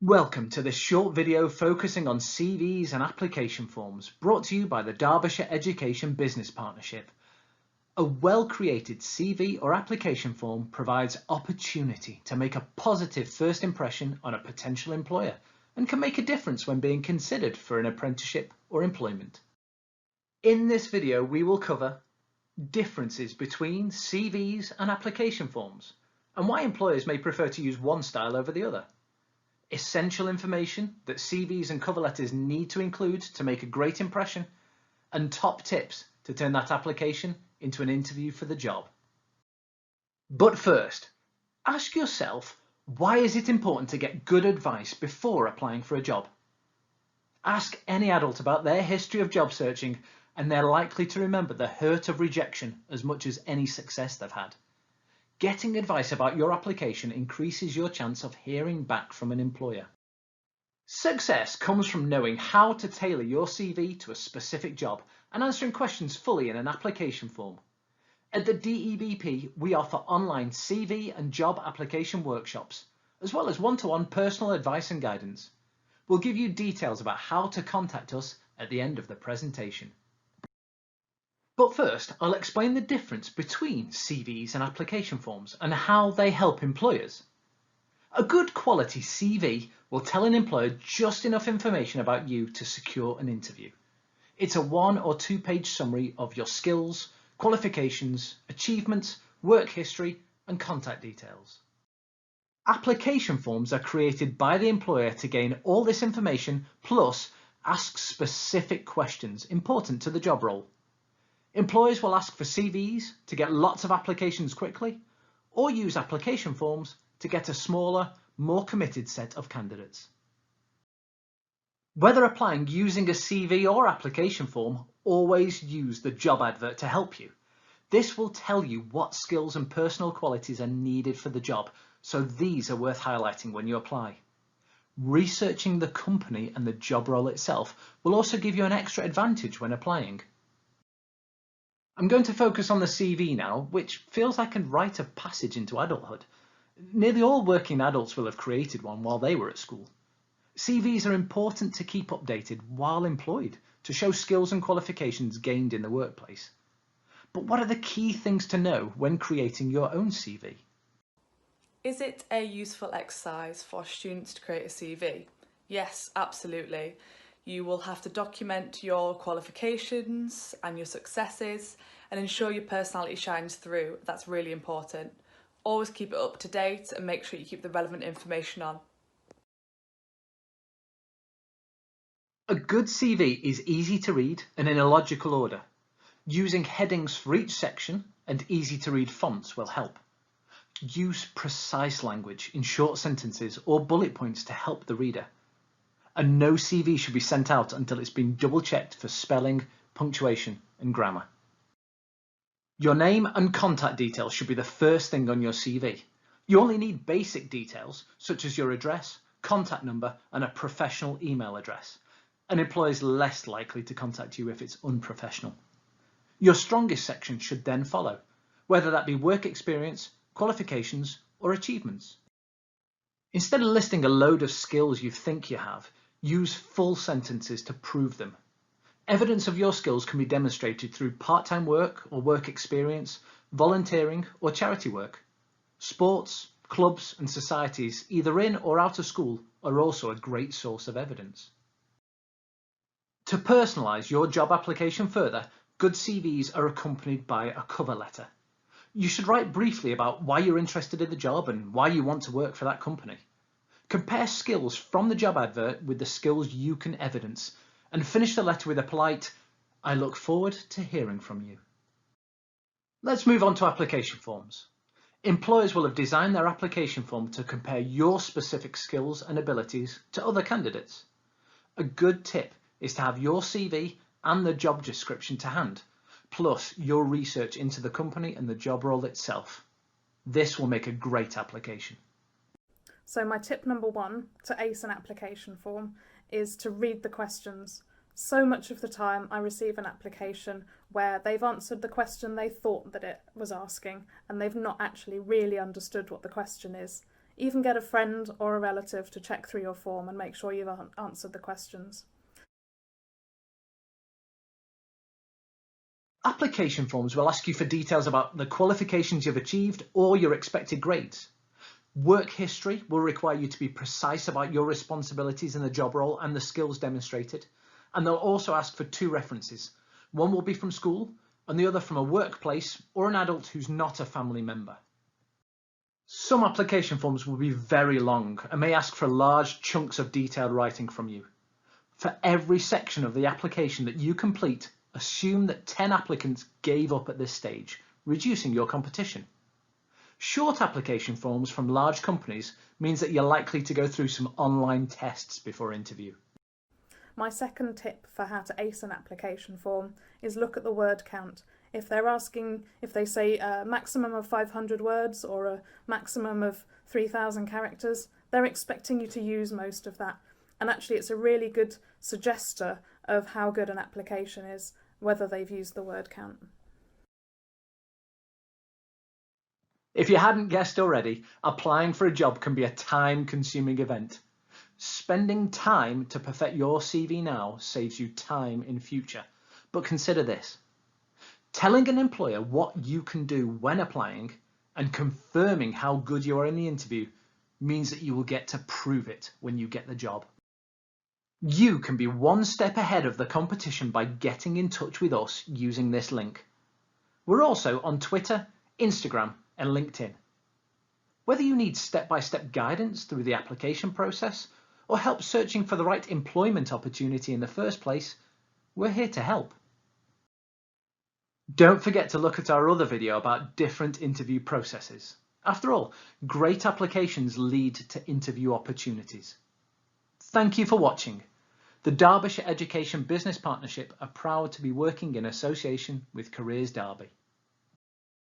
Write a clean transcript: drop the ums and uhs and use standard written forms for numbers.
Welcome to this short video focusing on CVs and application forms, brought to you by the Derbyshire Education Business Partnership. A well-created CV or application form provides opportunity to make a positive first impression on a potential employer and can make a difference when being considered for an apprenticeship or employment. In this video, we will cover differences between CVs and application forms and why employers may prefer to use one style over the other. Essential information that CVs and cover letters need to include to make a great impression, and top tips to turn that application into an interview for the job. But first, ask yourself, why is it important to get good advice before applying for a job? Ask any adult about their history of job searching and they're likely to remember the hurt of rejection as much as any success they've had. Getting advice about your application increases your chance of hearing back from an employer. Success comes from knowing how to tailor your CV to a specific job and answering questions fully in an application form. At the DEBP, we offer online CV and job application workshops, as well as one-to-one personal advice and guidance. We'll give you details about how to contact us at the end of the presentation. But first, I'll explain the difference between CVs and application forms and how they help employers. A good quality CV will tell an employer just enough information about you to secure an interview. It's a 1 or 2 page summary of your skills, qualifications, achievements, work history, and contact details. Application forms are created by the employer to gain all this information plus ask specific questions important to the job role. Employers will ask for CVs to get lots of applications quickly, or use application forms to get a smaller, more committed set of candidates. Whether applying using a CV or application form, always use the job advert to help you. This will tell you what skills and personal qualities are needed for the job, so these are worth highlighting when you apply. Researching the company and the job role itself will also give you an extra advantage when applying. I'm going to focus on the CV now, which feels like a rite of passage into adulthood. Nearly all working adults will have created one while they were at school. CVs are important to keep updated while employed, to show skills and qualifications gained in the workplace. But what are the key things to know when creating your own CV? Is it a useful exercise for students to create a CV? Yes, absolutely. You will have to document your qualifications and your successes and ensure your personality shines through. That's really important. Always keep it up to date and make sure you keep the relevant information on. A good CV is easy to read and in a logical order. Using headings for each section and easy to read fonts will help. Use precise language in short sentences or bullet points to help the reader. And no CV should be sent out until it's been double-checked for spelling, punctuation, and grammar. Your name and contact details should be the first thing on your CV. You only need basic details, such as your address, contact number, and a professional email address. An employer is less likely to contact you if it's unprofessional. Your strongest section should then follow, whether that be work experience, qualifications, or achievements. Instead of listing a load of skills you think you have, use full sentences to prove them. Evidence of your skills can be demonstrated through part-time work or work experience, volunteering or charity work. Sports, clubs and societies, either in or out of school, are also a great source of evidence. To personalise your job application further, good CVs are accompanied by a cover letter. You should write briefly about why you're interested in the job and why you want to work for that company. Compare skills from the job advert with the skills you can evidence and finish the letter with a polite, "I look forward to hearing from you." Let's move on to application forms. Employers will have designed their application form to compare your specific skills and abilities to other candidates. A good tip is to have your CV and the job description to hand, plus your research into the company and the job role itself. This will make a great application. So my tip number 1 to ace an application form is to read the questions. So much of the time I receive an application where they've answered the question they thought that it was asking and they've not actually really understood what the question is. Even get a friend or a relative to check through your form and make sure you've answered the questions. Application forms will ask you for details about the qualifications you've achieved or your expected grades. Work history will require you to be precise about your responsibilities in the job role and the skills demonstrated. And they'll also ask for 2 references. One will be from school and the other from a workplace or an adult who's not a family member. Some application forms will be very long and may ask for large chunks of detailed writing from you. For every section of the application that you complete, assume that 10 applicants gave up at this stage, reducing your competition. Short application forms from large companies means that you're likely to go through some online tests before interview. My second tip for how to ace an application form is look at the word count. If they say a maximum of 500 words or a maximum of 3,000 characters, they're expecting you to use most of that. And actually it's a really good suggester of how good an application is, whether they've used the word count. If you hadn't guessed already, applying for a job can be a time-consuming event. Spending time to perfect your CV now saves you time in future. But consider this. Telling an employer what you can do when applying and confirming how good you are in the interview means that you will get to prove it when you get the job. You can be one step ahead of the competition by getting in touch with us using this link. We're also on Twitter, Instagram, and LinkedIn. Whether you need step-by-step guidance through the application process or help searching for the right employment opportunity in the first place, we're here to help. Don't forget to look at our other video about different interview processes. After all, great applications lead to interview opportunities. Thank you for watching. The Derbyshire Education Business Partnership are proud to be working in association with Careers Derby.